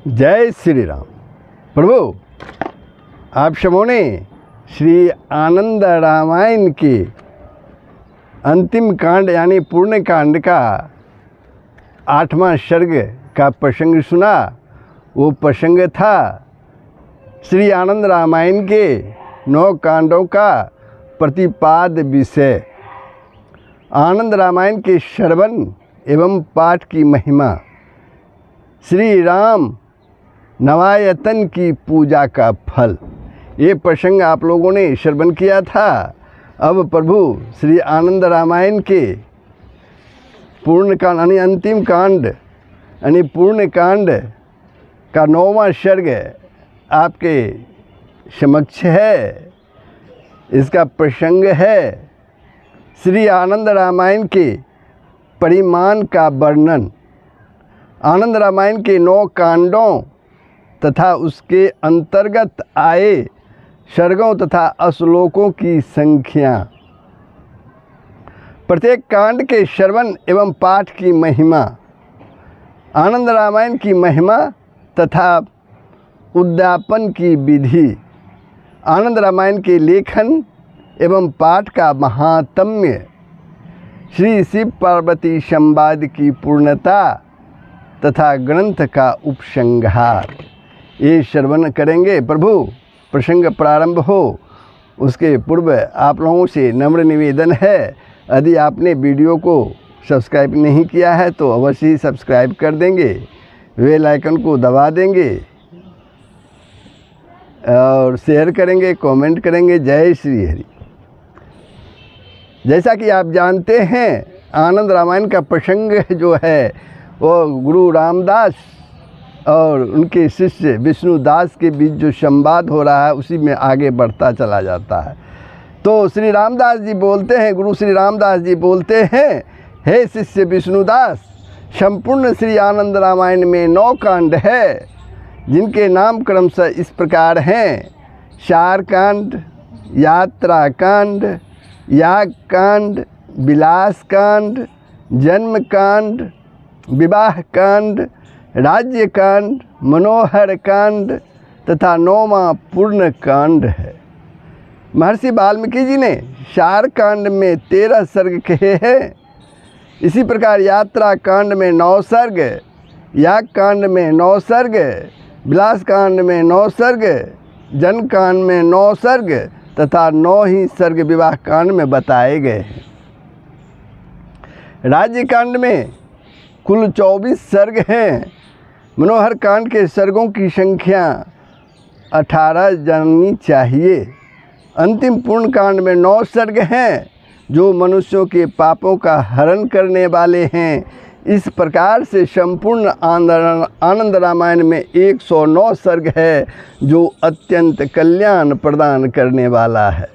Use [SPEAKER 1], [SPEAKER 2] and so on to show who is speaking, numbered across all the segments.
[SPEAKER 1] जय श्री राम। प्रभु, आप सबों ने श्री आनंद रामायण के अंतिम कांड यानी पूर्ण कांड का 8वां सर्ग का प्रसंग सुना। वो प्रसंग था श्री आनंद रामायण के 9 कांडों का प्रतिपाद विषय। आनंद रामायण के श्रवण एवं पाठ की महिमा, श्री राम नवायतन की पूजा का फल, ये प्रसंग आप लोगों ने श्रवण किया था। अब प्रभु श्री आनंद रामायण के पूर्ण कांड यानी अंतिम कांड यानी पूर्ण कांड का 9वां सर्ग आपके समक्ष है। इसका प्रसंग है श्री आनंद रामायण के परिमाण का वर्णन। आनंद रामायण के 9 कांडों तथा उसके अंतर्गत आए सर्गों तथा श्लोकों की संख्या, प्रत्येक कांड के श्रवण एवं पाठ की महिमा, आनंद रामायण की महिमा तथा उद्यापन की विधि, आनंद रामायण के लेखन एवं पाठ का महात्म्य, श्री शिव पार्वती संवाद की पूर्णता तथा ग्रंथ का उपसंहार, ये श्रवण करेंगे। प्रभु प्रसंग प्रारंभ हो उसके पूर्व आप लोगों से नम्र निवेदन है, यदि आपने वीडियो को सब्सक्राइब नहीं किया है तो अवश्य ही सब्सक्राइब कर देंगे, बेल आइकन को दबा देंगे और शेयर करेंगे, कमेंट करेंगे। जय श्री हरि। जैसा कि आप जानते हैं, आनंद रामायण का प्रसंग जो है वो गुरु रामदास और उनके शिष्य विष्णुदास के बीच जो संवाद हो रहा है उसी में आगे बढ़ता चला जाता है। तो श्री रामदास जी बोलते हैं, गुरु श्री रामदास जी बोलते हैं, हे शिष्य विष्णुदास, संपूर्ण श्री आनंद रामायण में 9 कांड है जिनके नाम क्रमशः इस प्रकार हैं: सार कांड, यात्रा कांड, याग कांड, विलास कांड, जन्म कांड, विवाह कांड, राज्य कांड, मनोहर कांड तथा 9वां पूर्ण कांड है। महर्षि वाल्मीकि जी ने सार कांड में 13 सर्ग कहे हैं। इसी प्रकार यात्रा कांड में 9 सर्ग, याग कांड में 9 सर्ग, विलास कांड में 9 सर्ग, जन्म कांड में 9 सर्ग तथा 9 ही सर्ग विवाह कांड में बताए गए हैं। राज्य कांड में कुल 24 सर्ग हैं। मनोहर कांड के सर्गों की संख्या 18 जाननी चाहिए। अंतिम पूर्ण कांड में 9 सर्ग हैं जो मनुष्यों के पापों का हरण करने वाले हैं। इस प्रकार से संपूर्ण आनंद रामायण में 109 सर्ग है जो अत्यंत कल्याण प्रदान करने वाला है।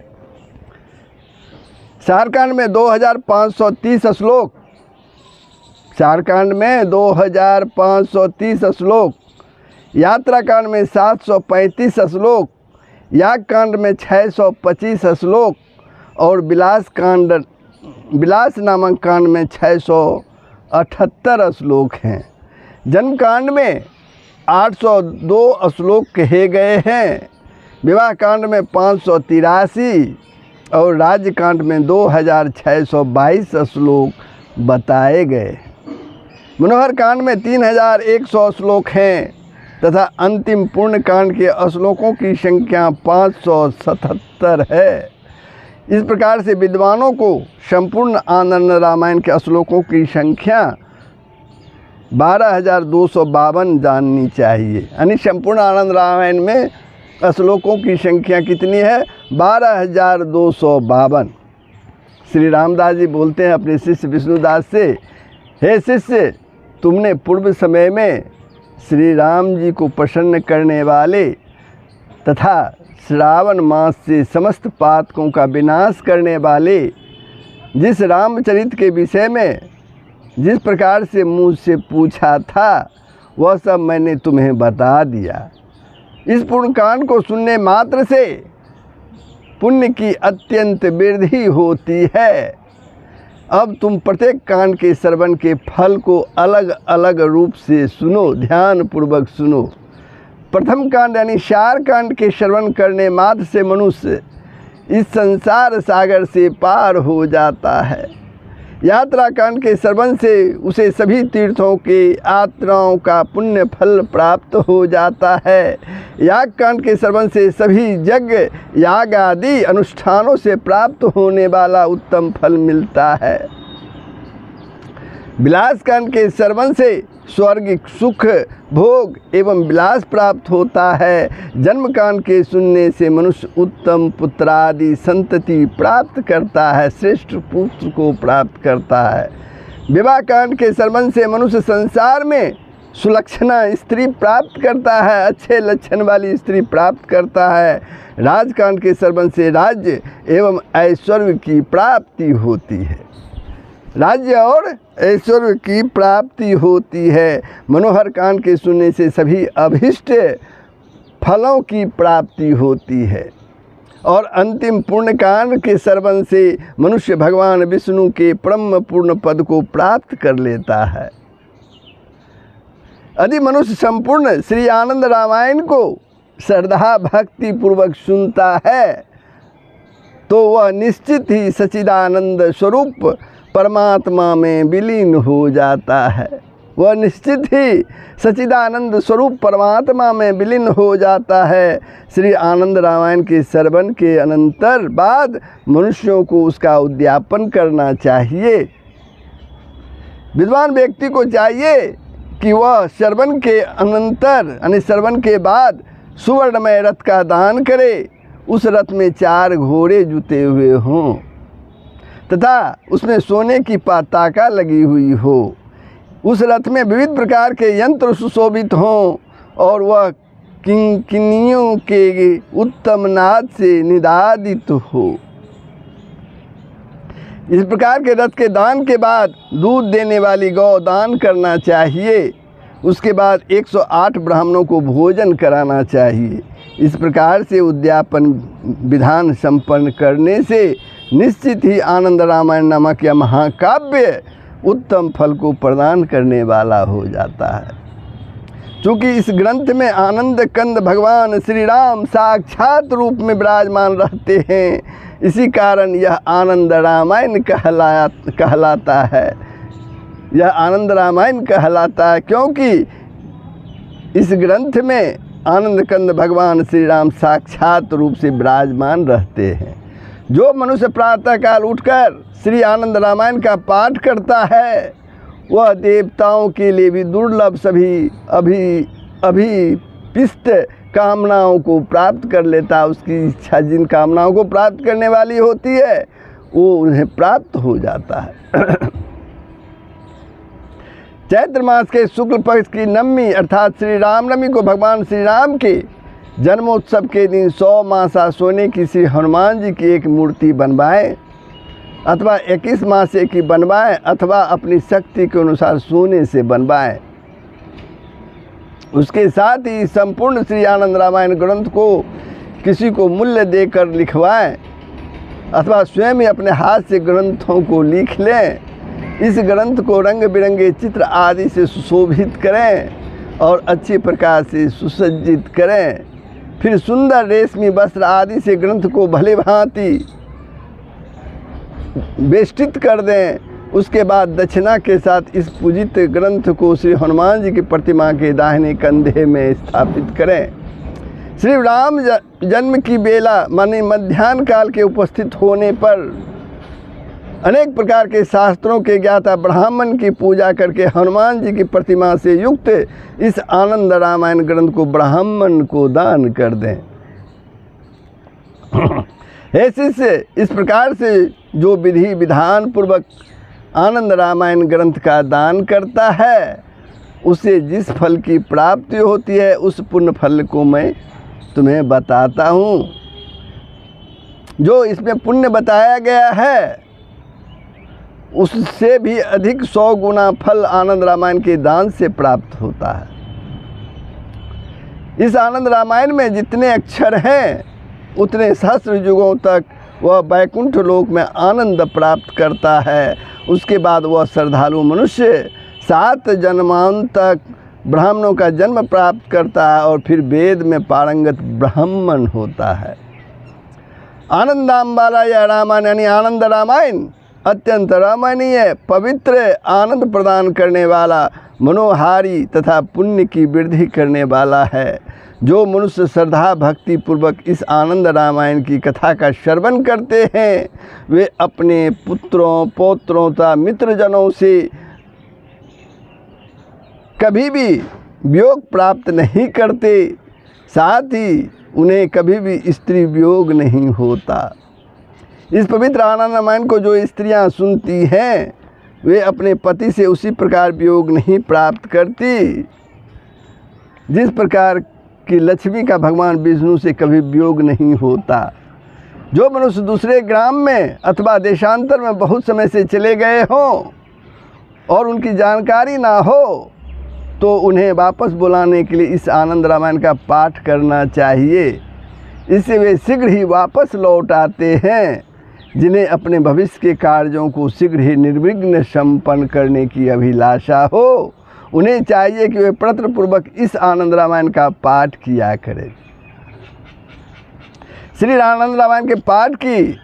[SPEAKER 1] सार कांड में 2530 श्लोक, सार कांड में 2530 श्लोक, यात्रा कांड में 735 श्लोक, याग कांड में 625 श्लोक और विलास नामक कांड में 678 श्लोक हैं। जन्म कांड में 802 श्लोक कहे गए हैं। विवाह कांड में 583 और राज्य कांड में 2622 श्लोक बताए गए। मनोहर कांड में 3100 श्लोक हैं तथा अंतिम पूर्ण कांड के श्लोकों की संख्या 577 है। इस प्रकार से विद्वानों को संपूर्ण आनंद रामायण के श्लोकों की संख्या 12,252 जाननी चाहिए। यानी संपूर्ण आनंद रामायण में श्लोकों की संख्या कितनी है? 12,252। श्री रामदास जी बोलते हैं अपने शिष्य विष्णुदास से, हे शिष्य, तुमने पूर्व समय में श्री राम जी को प्रसन्न करने वाले तथा श्रावण मास से समस्त पातकों का विनाश करने वाले जिस रामचरित के विषय में जिस प्रकार से मुझसे पूछा था वह सब मैंने तुम्हें बता दिया। इस पूर्ण कांड को सुनने मात्र से पुण्य की अत्यंत वृद्धि होती है। अब तुम प्रत्येक कांड के श्रवण के फल को अलग अलग रूप से सुनो, ध्यान पूर्वक सुनो। प्रथम कांड यानी 4 कांड के श्रवण करने मात्र से मनुष्य इस संसार सागर से पार हो जाता है। यात्रा कांड के श्रवण से उसे सभी तीर्थों के यात्राओं का पुण्य फल प्राप्त हो जाता है। याग कांड के श्रवण से सभी यज्ञ याग आदि अनुष्ठानों से प्राप्त होने वाला उत्तम फल मिलता है। विलास कांड के श्रवण से स्वर्ग सुख भोग एवं विलास प्राप्त होता है। जन्म कांड के सुनने से मनुष्य उत्तम पुत्रादि संतति प्राप्त करता है, श्रेष्ठ पुत्र को प्राप्त करता है। विवाह कांड के श्रवण से मनुष्य संसार में सुलक्षणा स्त्री प्राप्त करता है, अच्छे लक्षण वाली स्त्री प्राप्त करता है। राजकांड के श्रवण से राज्य एवं ऐश्वर्य की प्राप्ति होती है, राज्य और ऐश्वर्य की प्राप्ति होती है। मनोहर कांड के सुनने से सभी अभीष्ट फलों की प्राप्ति होती है। और अंतिम पूर्ण कांड के श्रवण से मनुष्य भगवान विष्णु के परम पूर्ण पद को प्राप्त कर लेता है। यदि मनुष्य संपूर्ण श्री आनंद रामायण को श्रद्धा भक्ति पूर्वक सुनता है तो वह निश्चित ही सच्चिदानंद स्वरूप परमात्मा में विलीन हो जाता है। वह निश्चित ही सच्चिदानंद स्वरूप परमात्मा में विलीन हो जाता है। श्री आनंद रामायण के श्रवण के अनंतर बाद मनुष्यों को उसका उद्यापन करना चाहिए। विद्वान व्यक्ति को चाहिए कि वह श्रवण के अनंतर यानी श्रवण के बाद सुवर्णमय रथ का दान करे। उस रथ में 4 घोड़े जुते हुए हों तथा उसमें सोने की पताका लगी हुई हो। उस रथ में विविध प्रकार के यंत्र सुशोभित हों और वह किंकिनियों के उत्तम नाद से निनादित हो। इस प्रकार के रथ के दान के बाद दूध देने वाली गौ दान करना चाहिए। उसके बाद 108 ब्राह्मणों को भोजन कराना चाहिए। इस प्रकार से उद्यापन विधान संपन्न करने से निश्चित ही आनंद रामायण नामक यह महाकाव्य उत्तम फल को प्रदान करने वाला हो जाता है। चूँकि इस ग्रंथ में आनंद कंद भगवान श्री राम साक्षात रूप में विराजमान रहते हैं, इसी कारण यह आनंद रामायण कहलाता है। यह आनंद रामायण कहलाता है क्योंकि इस ग्रंथ में आनंद कंद भगवान श्री राम साक्षात रूप से विराजमान रहते हैं। जो मनुष्य प्रातःकाल उठकर श्री आनंद रामायण का पाठ करता है वह देवताओं के लिए भी दुर्लभ सभी अभिपिष्ट कामनाओं को प्राप्त कर लेता है। उसकी इच्छा जिन कामनाओं को प्राप्त करने वाली होती है वो उन्हें प्राप्त हो जाता है। चैत्र मास के शुक्ल पक्ष की नवमी अर्थात श्री रामनवमी को भगवान श्री राम के जन्मोत्सव के दिन 100 मासा सोने की श्री हनुमान जी की एक मूर्ति बनवाएं अथवा 21 मासे की बनवाएं अथवा अपनी शक्ति के अनुसार सोने से बनवाएं। उसके साथ ही संपूर्ण श्री आनंद रामायण ग्रंथ को किसी को मूल्य देकर लिखवाएं अथवा स्वयं ही अपने हाथ से ग्रंथों को लिख लें। इस ग्रंथ को रंग बिरंगे चित्र आदि से सुशोभित करें और अच्छी प्रकार से सुसज्जित करें। फिर सुंदर रेशमी वस्त्र आदि से ग्रंथ को भली भांति वेष्टित कर दें। उसके बाद दक्षिणा के साथ इस पूजित ग्रंथ को श्री हनुमान जी की प्रतिमा के दाहिने कंधे में स्थापित करें। श्री राम जन्म की बेला माने मध्याह्न काल के उपस्थित होने पर अनेक प्रकार के शास्त्रों के ज्ञाता ब्राह्मण की पूजा करके हनुमान जी की प्रतिमा से युक्त इस आनंद रामायण ग्रंथ को ब्राह्मण को दान कर दें। हे शिष्य, इस प्रकार से जो विधि विधान पूर्वक आनंद रामायण ग्रंथ का दान करता है उसे जिस फल की प्राप्ति होती है उस पुण्य फल को मैं तुम्हें बताता हूँ। जो इसमें पुण्य बताया गया है उससे भी अधिक 100 गुना फल आनंद रामायण के दान से प्राप्त होता है। इस आनंद रामायण में जितने अक्षर हैं उतने सहस्र युगों तक वह वैकुंठ लोक में आनंद प्राप्त करता है उसके बाद वह श्रद्धालु मनुष्य 7 जन्मांत तक ब्राह्मणों का जन्म प्राप्त करता है और फिर वेद में पारंगत ब्राह्मण होता है। आनंदाम वाला यह रामायण यानी आनंद रामायण अत्यंत रमणीय, पवित्र, आनंद प्रदान करने वाला, मनोहारी तथा पुण्य की वृद्धि करने वाला है। जो मनुष्य श्रद्धा भक्ति पूर्वक इस आनंद रामायण की कथा का श्रवण करते हैं वे अपने पुत्रों पौत्रों तथा मित्रजनों से कभी भी वियोग प्राप्त नहीं करते, साथ ही उन्हें कभी भी स्त्री वियोग नहीं होता। इस पवित्र आनंद रामायण को जो स्त्रियां सुनती हैं वे अपने पति से उसी प्रकार वियोग नहीं प्राप्त करती जिस प्रकार की लक्ष्मी का भगवान विष्णु से कभी वियोग नहीं होता। जो मनुष्य दूसरे ग्राम में अथवा देशांतर में बहुत समय से चले गए हों और उनकी जानकारी ना हो तो उन्हें वापस बुलाने के लिए इस आनंद रामायण का पाठ करना चाहिए। इससे वे शीघ्र ही वापस लौट आते हैं। जिन्हें अपने भविष्य के कार्यों को शीघ्र ही निर्विघ्न संपन्न करने की अभिलाषा हो उन्हें चाहिए कि वे प्रयत्नपूर्वक इस आनंद रामायण का पाठ किया करें। श्री आनंद रामायण के पाठ की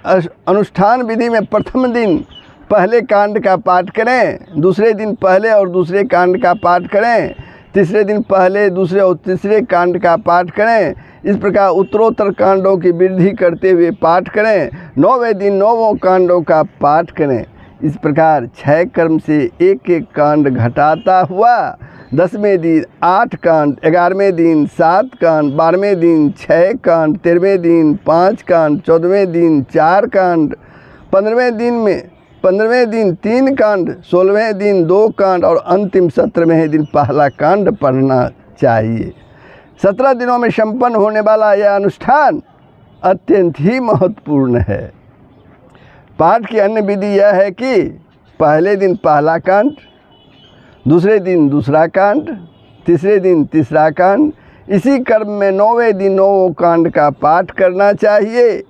[SPEAKER 1] अनुष्ठान विधि में प्रथम दिन पहले कांड का पाठ करें, दूसरे दिन पहले और दूसरे कांड का पाठ करें, तीसरे दिन पहले दूसरे और तीसरे कांड का पाठ करें। इस प्रकार उत्तरोत्तर कांडों की वृद्धि करते हुए पाठ करें। 9वें दिन 9 कांडों का पाठ करें। इस प्रकार 6 कर्म से एक एक कांड घटाता हुआ 10वें दिन 8 कांड, 11वें दिन 7 कांड, 12वें दिन 6 कांड, 13वें दिन 5 कांड, 14वें दिन 4 कांड, 15वें दिन 3 कांड, 16वें दिन 2 कांड और अंतिम 17वें दिन पहला कांड पढ़ना चाहिए। 17 दिनों में संपन्न होने वाला यह अनुष्ठान अत्यंत ही महत्वपूर्ण है। पाठ की अन्य विधि यह है कि पहले दिन पहला कांड, दूसरे दिन दूसरा कांड, तीसरे दिन तीसरा कांड, इसी क्रम में 9वें दिन 9 कांड का पाठ करना चाहिए।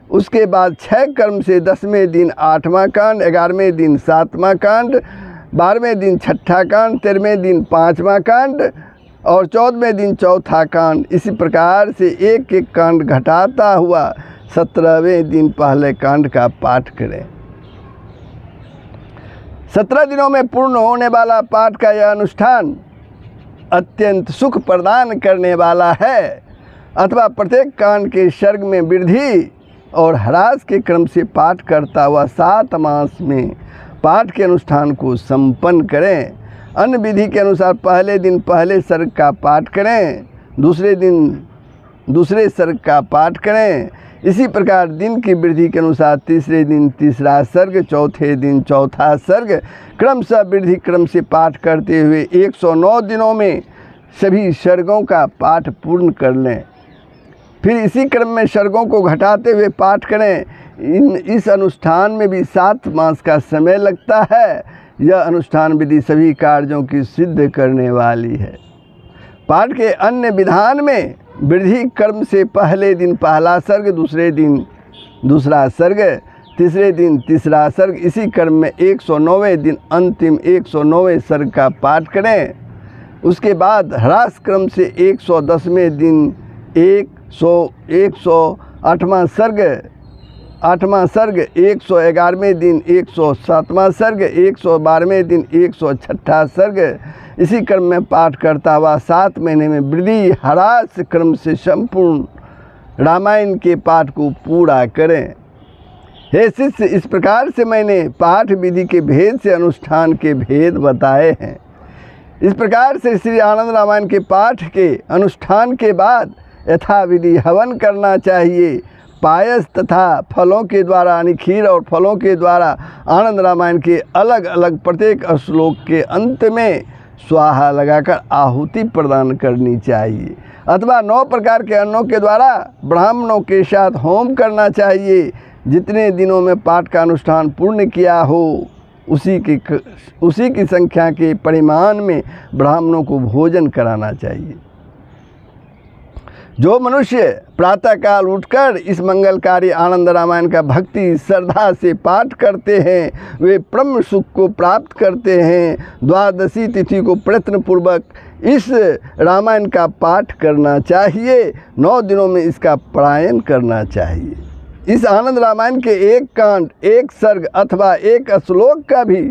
[SPEAKER 1] उसके बाद 6 कर्म से 10वें दिन 8वां कांड, 11वें दिन 7वां कांड, 12वें दिन 6ठा कांड, 13वें दिन 5वां कांड और 14वें दिन 4था कांड। इसी प्रकार से एक एक कांड घटाता हुआ 17वें दिन पहले कांड का पाठ करें। 17 दिनों में पूर्ण होने वाला पाठ का यह अनुष्ठान अत्यंत सुख प्रदान करने वाला है अथवा प्रत्येक कांड के सर्ग में वृद्धि और ह्रास के क्रम से पाठ करता हुआ 7 मास में पाठ के अनुष्ठान को संपन्न करें। अन्य विधि के अनुसार पहले दिन पहले सर्ग का पाठ करें, दूसरे दिन दूसरे सर्ग का पाठ करें। इसी प्रकार दिन की वृद्धि के अनुसार तीसरे दिन तीसरा सर्ग, चौथे दिन चौथा सर्ग क्रमशः वृद्धि क्रम से पाठ करते हुए 109 दिनों में सभी सर्गों का पाठ पूर्ण कर लें। फिर इसी क्रम में सर्गों को घटाते हुए पाठ करें। इस अनुष्ठान में भी 7 मास का समय लगता है। यह अनुष्ठान विधि सभी कार्यों की सिद्ध करने वाली है। पाठ के अन्य विधान में वृद्धि क्रम से पहले दिन पहला सर्ग, दूसरे दिन दूसरा सर्ग, तीसरे दिन तीसरा सर्ग, इसी क्रम में 109वें दिन अंतिम 109वें सर्ग का पाठ करें। उसके बाद ह्रास क्रम से 110वें दिन 108वां सर्ग, 8वां सर्ग, 111वें दिन 107वां सर्ग, 112वें दिन 106ठा सर्ग, इसी क्रम में पाठ करता हुआ 7 महीने में वृद्धि ह्रास क्रम से संपूर्ण रामायण के पाठ को पूरा करें। हे शिष्य, इस प्रकार से मैंने पाठ विधि के भेद से अनुष्ठान के भेद बताए हैं। इस प्रकार से श्री आनंद रामायण के पाठ के अनुष्ठान के बाद यथाविधि हवन करना चाहिए। पायस तथा फलों के द्वारा यानी खीर और फलों के द्वारा आनंद रामायण के अलग अलग प्रत्येक श्लोक के अंत में स्वाहा लगाकर आहुति प्रदान करनी चाहिए अथवा 9 प्रकार के अन्नों के द्वारा ब्राह्मणों के साथ होम करना चाहिए। जितने दिनों में पाठ का अनुष्ठान पूर्ण किया हो उसी की संख्या के परिमाण में ब्राह्मणों को भोजन कराना चाहिए। जो मनुष्य प्रातःकाल उठकर इस मंगलकारी आनंद रामायण का भक्ति श्रद्धा से पाठ करते हैं वे परम सुख को प्राप्त करते हैं। द्वादशी तिथि को प्रयत्नपूर्वक इस रामायण का पाठ करना चाहिए। 9 दिनों में इसका पारायण करना चाहिए। इस आनंद रामायण के एक कांड, एक सर्ग अथवा एक श्लोक का भी,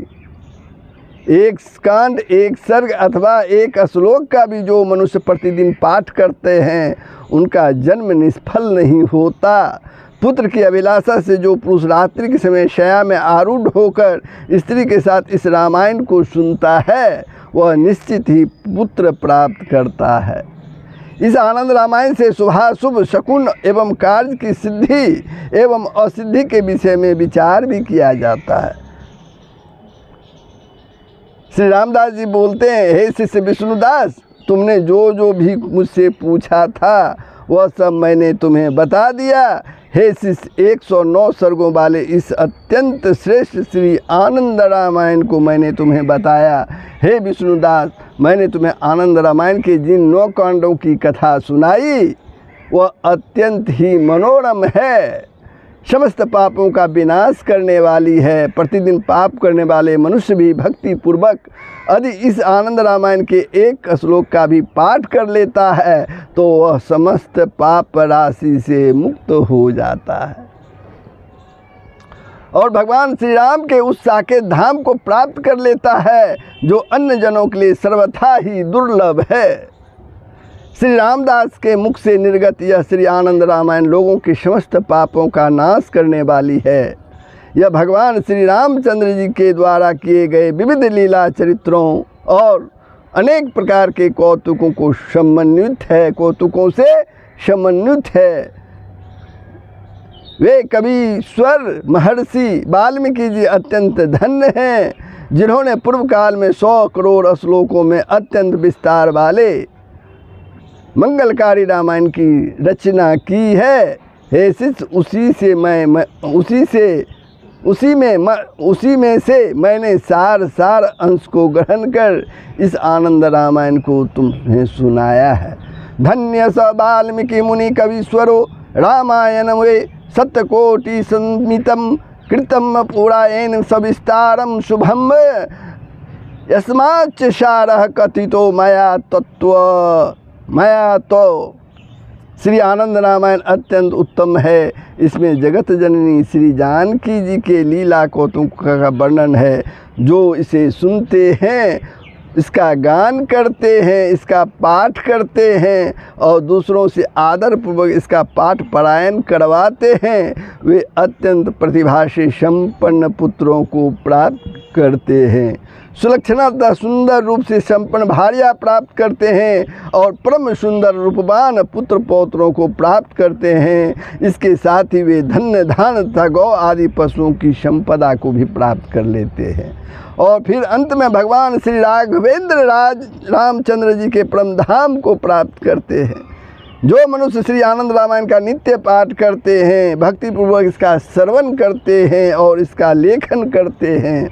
[SPEAKER 1] एक कांड, एक सर्ग अथवा एक श्लोक का भी जो मनुष्य प्रतिदिन पाठ करते हैं उनका जन्म निष्फल नहीं होता। पुत्र की अभिलाषा से जो पुरुष रात्रि के समय शय्या में आरूढ़ होकर स्त्री के साथ इस रामायण को सुनता है वह निश्चित ही पुत्र प्राप्त करता है। इस आनंद रामायण से शुभाशुभ शकुन एवं कार्य की सिद्धि एवं असिद्धि के विषय में विचार भी किया जाता है। श्री रामदास जी बोलते हैं, हे शिष्य विष्णुदास, तुमने जो जो भी मुझसे पूछा था वह सब मैंने तुम्हें बता दिया। हे शिष्य, 109 सर्गों वाले इस अत्यंत श्रेष्ठ श्री आनंद रामायण को मैंने तुम्हें बताया। हे विष्णुदास, मैंने तुम्हें आनंद रामायण के जिन 9 कांडों की कथा सुनाई वह अत्यंत ही मनोरम है, समस्त पापों का विनाश करने वाली है। प्रतिदिन पाप करने वाले मनुष्य भी भक्ति पूर्वक यदि इस आनंद रामायण के एक श्लोक का भी पाठ कर लेता है तो वह समस्त पाप राशि से मुक्त हो जाता है और भगवान श्री राम के उस साकेत धाम को प्राप्त कर लेता है जो अन्य जनों के लिए सर्वथा ही दुर्लभ है। श्री रामदास के मुख से निर्गत यह श्री आनंद रामायण लोगों के समस्त पापों का नाश करने वाली है। यह भगवान श्री रामचंद्र जी के द्वारा किए गए विविध लीला चरित्रों और अनेक प्रकार के कौतुकों को समन्वित है, कौतुकों से समन्वित है। वे कवि महर्षि वाल्मीकि जी अत्यंत धन्य हैं जिन्होंने पूर्व काल में 100 करोड़ श्लोकों में अत्यंत विस्तार वाले मंगलकारी रामायण की रचना की है। हे शिष्य, उसी में से मैंने सार अंश को ग्रहण कर इस आनंद रामायण को तुम्हें सुनाया है। धन्य स वाल्मीकि मुनि कवीश्वरो रामायण वे सत्यकोटि संमितम कृतम पुरायण सविस्तारम शुभम यस्माच्च सारः कथितो मया तो श्री आनंद रामायण अत्यंत उत्तम है। इसमें जगत जननी श्री जानकी जी के लीला कौतुक का वर्णन है। जो इसे सुनते हैं, इसका गान करते हैं, इसका पाठ करते हैं और दूसरों से आदरपूर्वक इसका पाठ पारायण करवाते हैं वे अत्यंत प्रतिभा से संपन्न पुत्रों को प्राप्त करते हैं। सुलक्षणा तथा सुंदर रूप से संपन्न भार्या प्राप्त करते हैं और परम सुंदर रूपवान पुत्र पौत्रों को प्राप्त करते हैं। इसके साथ ही वे धन्य धान तथा गौ आदि पशुओं की संपदा को भी प्राप्त कर लेते हैं और फिर अंत में भगवान श्री राघवेंद्र रामचंद्र जी के परम धाम को प्राप्त करते हैं। जो मनुष्य श्री आनंद रामायण का नित्य पाठ करते हैं, भक्तिपूर्वक इसका श्रवण करते हैं और इसका लेखन करते हैं,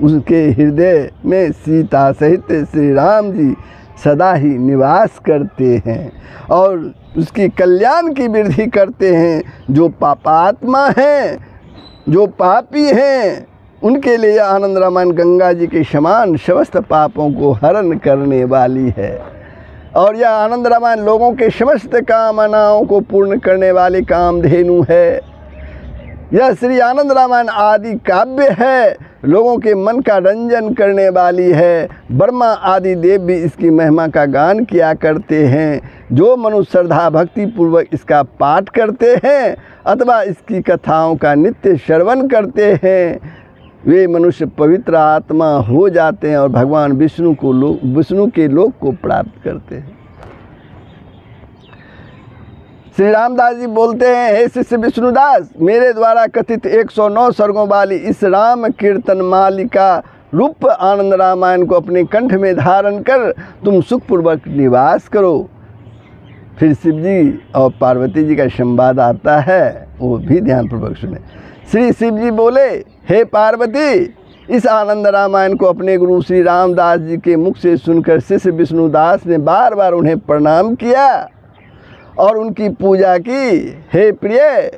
[SPEAKER 1] उसके हृदय में सीता सहित श्री राम जी सदा ही निवास करते हैं और उसकी कल्याण की वृद्धि करते हैं। जो पापात्मा हैं, जो पापी हैं, उनके लिए आनंद रामायण गंगा जी के समान समस्त पापों को हरण करने वाली है और यह आनंद रामायण लोगों के समस्त कामनाओं को पूर्ण करने वाली कामधेनु है। यह श्री आनंद रामायण आदि काव्य है, लोगों के मन का रंजन करने वाली है। ब्रह्मा आदि देव भी इसकी महिमा का गान किया करते हैं। जो मनुष्य श्रद्धा भक्ति पूर्वक इसका पाठ करते हैं अथवा इसकी कथाओं का नित्य श्रवण करते हैं वे मनुष्य पवित्र आत्मा हो जाते हैं और भगवान विष्णु के लोक को प्राप्त करते हैं। श्री रामदास जी बोलते हैं, हे शिष्य विष्णुदास, मेरे द्वारा कथित 109 सर्गों वाली इस राम कीर्तन मालिका रूप आनंद रामायण को अपने कंठ में धारण कर तुम सुखपूर्वक निवास करो। फिर शिव जी और पार्वती जी का संवाद आता है, वो भी ध्यानपूर्वक सुने। श्री शिव जी बोले, हे पार्वती, इस आनंद रामायण को अपने गुरु श्री रामदास जी के मुख से सुनकर शिष्य विष्णुदास ने बार बार उन्हें प्रणाम किया और उनकी पूजा की। हे प्रिय,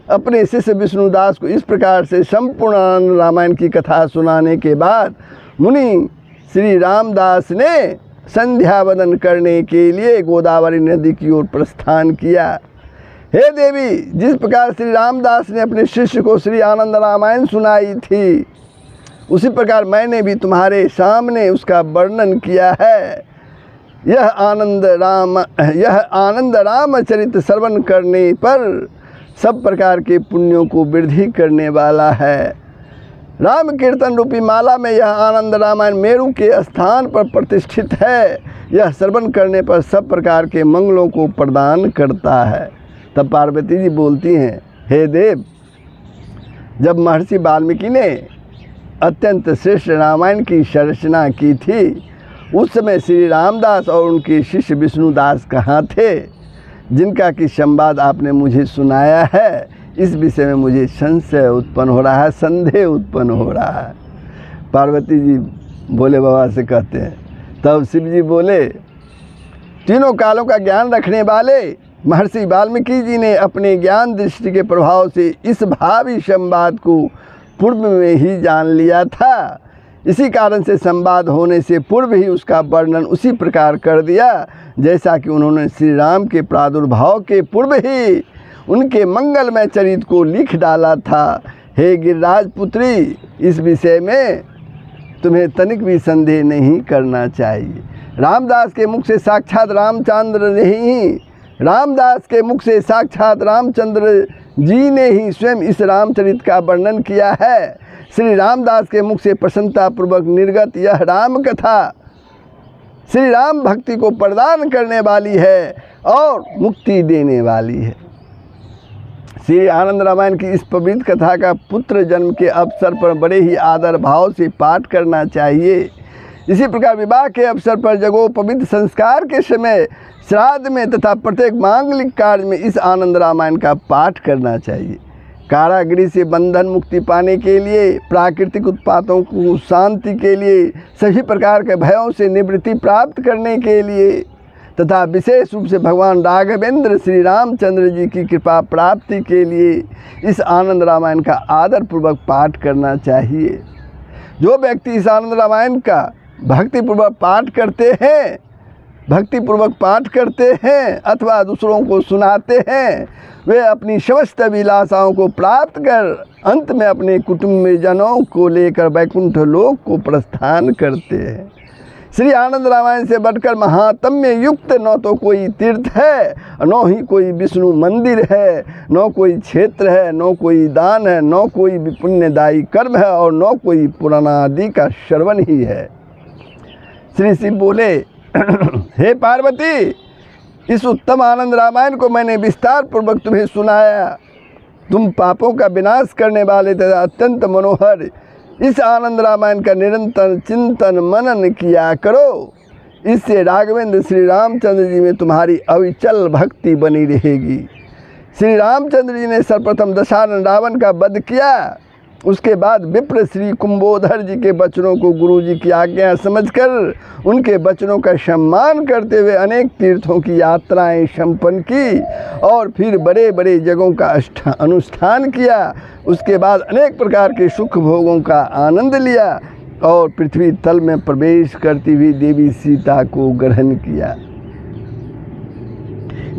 [SPEAKER 1] अपने शिष्य विष्णुदास को इस प्रकार से संपूर्ण आनंद रामायण की कथा सुनाने के बाद मुनि श्री रामदास ने संध्या वंदन करने के लिए गोदावरी नदी की ओर प्रस्थान किया। हे देवी, जिस प्रकार श्री रामदास ने अपने शिष्य को श्री आनंद रामायण सुनाई थी, उसी प्रकार मैंने भी तुम्हारे सामने उसका वर्णन किया है। यह आनंद रामचरित श्रवण करने पर सब प्रकार के पुण्यों को वृद्धि करने वाला है। राम कीर्तन रूपी माला में यह आनंद रामायण मेरु के स्थान पर प्रतिष्ठित है। यह श्रवण करने पर सब प्रकार के मंगलों को प्रदान करता है। तब पार्वती जी बोलती हैं, हे देव, जब महर्षि वाल्मीकि ने अत्यंत श्रेष्ठ रामायण की रचना की थी, उस समय श्री रामदास और उनके शिष्य विष्णुदास कहाँ थे, जिनका कि संवाद आपने मुझे सुनाया है। इस विषय में मुझे संशय उत्पन्न हो रहा है, संदेह उत्पन्न हो रहा है। पार्वती जी भोले बाबा से कहते हैं। तब शिव जी बोले, तीनों कालों का ज्ञान रखने वाले महर्षि वाल्मीकि जी ने अपने ज्ञान दृष्टि के प्रभाव से इस भावी संवाद को पूर्व में ही जान लिया था। इसी कारण से संवाद होने से पूर्व ही उसका वर्णन उसी प्रकार कर दिया जैसा कि उन्होंने श्री राम के प्रादुर्भाव के पूर्व ही उनके मंगलमय चरित्र को लिख डाला था। हे गिरिराज पुत्री, इस विषय में तुम्हें तनिक भी संदेह नहीं करना चाहिए। रामदास के मुख से साक्षात रामचंद्र जी ने ही स्वयं इस रामचरित का वर्णन किया है। श्री रामदास के मुख से प्रसन्नतापूर्वक निर्गत यह राम कथा श्री राम भक्ति को प्रदान करने वाली है और मुक्ति देने वाली है। श्री आनंद रामायण की इस पवित्र कथा का पुत्र जन्म के अवसर पर बड़े ही आदर भाव से पाठ करना चाहिए। इसी प्रकार विवाह के अवसर पर जगोपवित संस्कार के समय, श्राद्ध में तथा प्रत्येक मांगलिक कार्य में इस आनंद रामायण का पाठ करना चाहिए। कारागृह से बंधन मुक्ति पाने के लिए, प्राकृतिक उत्पातों को शांति के लिए, सभी प्रकार के भयों से निवृत्ति प्राप्त करने के लिए तथा विशेष रूप से भगवान राघवेंद्र श्री रामचंद्र जी की कृपा प्राप्ति के लिए इस आनंद रामायण का आदरपूर्वक पाठ करना चाहिए। जो व्यक्ति इस आनंद रामायण का भक्तिपूर्वक पाठ करते हैं अथवा दूसरों को सुनाते हैं, वे अपनी समस्त अभिलाषाओं को प्राप्त कर अंत में अपने कुटुंबजनों को लेकर वैकुंठ लोक को प्रस्थान करते हैं। श्री आनंद रामायण से बढ़कर महात्म्य युक्त न तो कोई तीर्थ है, न ही कोई विष्णु मंदिर है, न कोई क्षेत्र है, न कोई दान है, न कोई पुण्यदायी कर्म है और न कोई पुराणादि का श्रवण ही है। श्री शिव बोले, हे पार्वती, इस उत्तम आनंद रामायण को मैंने विस्तार पूर्वक तुम्हें सुनाया। तुम पापों का विनाश करने वाले तथा अत्यंत मनोहर इस आनंद रामायण का निरंतर चिंतन मनन किया करो। इससे राघवेंद्र श्री रामचंद्र जी में तुम्हारी अविचल भक्ति बनी रहेगी। श्री रामचंद्र जी ने सर्वप्रथम दशानन रावण का वध किया। उसके बाद विप्र श्री कुंभोधर जी के वचनों को गुरु जी की आज्ञा समझकर उनके वचनों का सम्मान करते हुए अनेक तीर्थों की यात्राएं संपन्न की और फिर बड़े बड़े जगहों का अनुष्ठान किया। उसके बाद अनेक प्रकार के सुख भोगों का आनंद लिया और पृथ्वी तल में प्रवेश करती हुई देवी सीता को ग्रहण किया।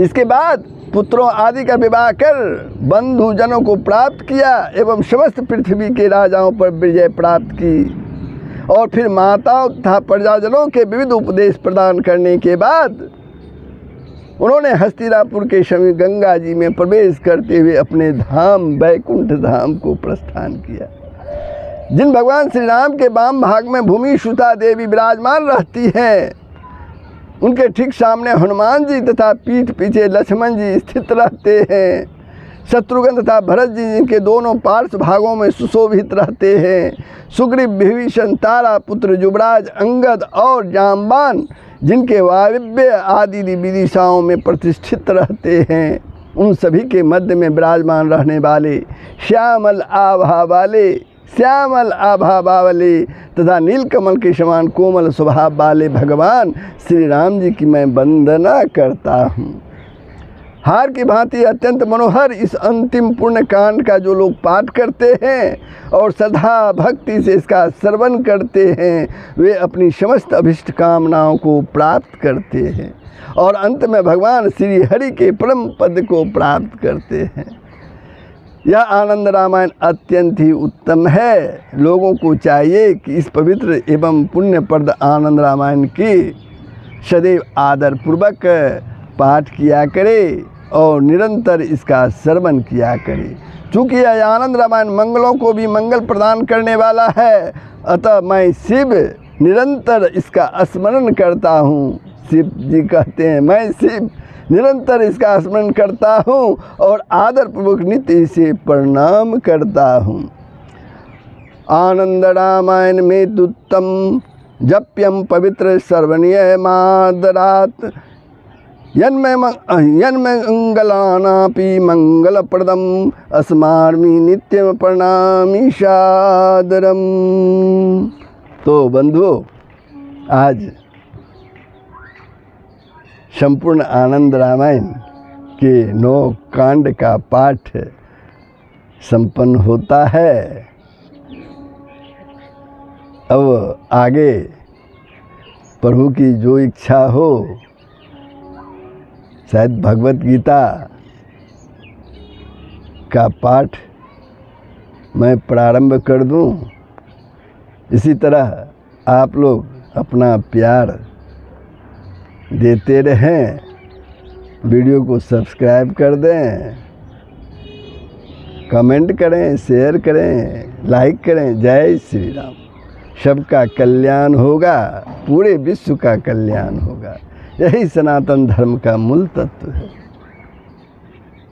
[SPEAKER 1] इसके बाद पुत्रों आदि का विवाह कर बंधुजनों को प्राप्त किया एवं समस्त पृथ्वी के राजाओं पर विजय प्राप्त की और फिर माताओं तथा प्रजाजनों के विविध उपदेश प्रदान करने के बाद उन्होंने हस्तिनापुर के समीप गंगा जी में प्रवेश करते हुए अपने धाम वैकुंठ धाम को प्रस्थान किया। जिन भगवान श्री राम के वाम भाग में भूमि सुता देवी विराजमान रहती हैं, उनके ठीक सामने हनुमान जी तथा पीठ पीछे लक्ष्मण जी स्थित रहते हैं। शत्रुघ्न तथा भरत जी जिनके दोनों पार्श्व भागों में सुशोभित रहते हैं। सुग्रीव, विभीषण, तारा पुत्र युवराज, अंगद और जाम्बान जिनके वायव्य आदि विदिशाओं में प्रतिष्ठित रहते हैं, उन सभी के मध्य में विराजमान रहने वाले श्यामल आभा वाले तथा नीलकमल के समान कोमल स्वभाव वाले भगवान श्री राम जी की मैं वंदना करता हूँ। हार की भांति अत्यंत मनोहर इस अंतिम पुण्य कांड का जो लोग पाठ करते हैं और श्रद्धा भक्ति से इसका श्रवण करते हैं, वे अपनी समस्त अभिष्ट कामनाओं को प्राप्त करते हैं और अंत में भगवान श्री हरि के परम पद को प्राप्त करते हैं। यह आनंद रामायण अत्यंत ही उत्तम है। लोगों को चाहिए कि इस पवित्र एवं पुण्यप्रद आनंद रामायण की सदैव आदरपूर्वक पाठ किया करे और निरंतर इसका श्रवण किया करे। चूँकि यह आनंद रामायण मंगलों को भी मंगल प्रदान करने वाला है, अतः मैं शिव निरंतर इसका स्मरण करता हूँ। शिव जी कहते हैं, मैं शिव निरंतर इसका स्मरण करता हूँ और आदरपूर्वक नित्य इसे प्रणाम करता हूँ। आनंद रामायण में दुत्तम जप्यम पवित्र श्रवणीय मादरात यन्मे मंगलानापि मंगलप्रदम अस्मार्मि नित्यम प्रणामि सादरम। तो बंधुओं, आज संपूर्ण आनंद रामायण के 9 कांड का पाठ संपन्न होता है। अब आगे प्रभु की जो इच्छा हो, शायद भगवत गीता का पाठ मैं प्रारंभ कर दूं। इसी तरह आप लोग अपना प्यार देते रहें, वीडियो को सब्सक्राइब कर दें, कमेंट करें, शेयर करें, लाइक करें। जय श्री राम। सबका कल्याण होगा, पूरे विश्व का कल्याण होगा। यही सनातन धर्म का मूल तत्व है।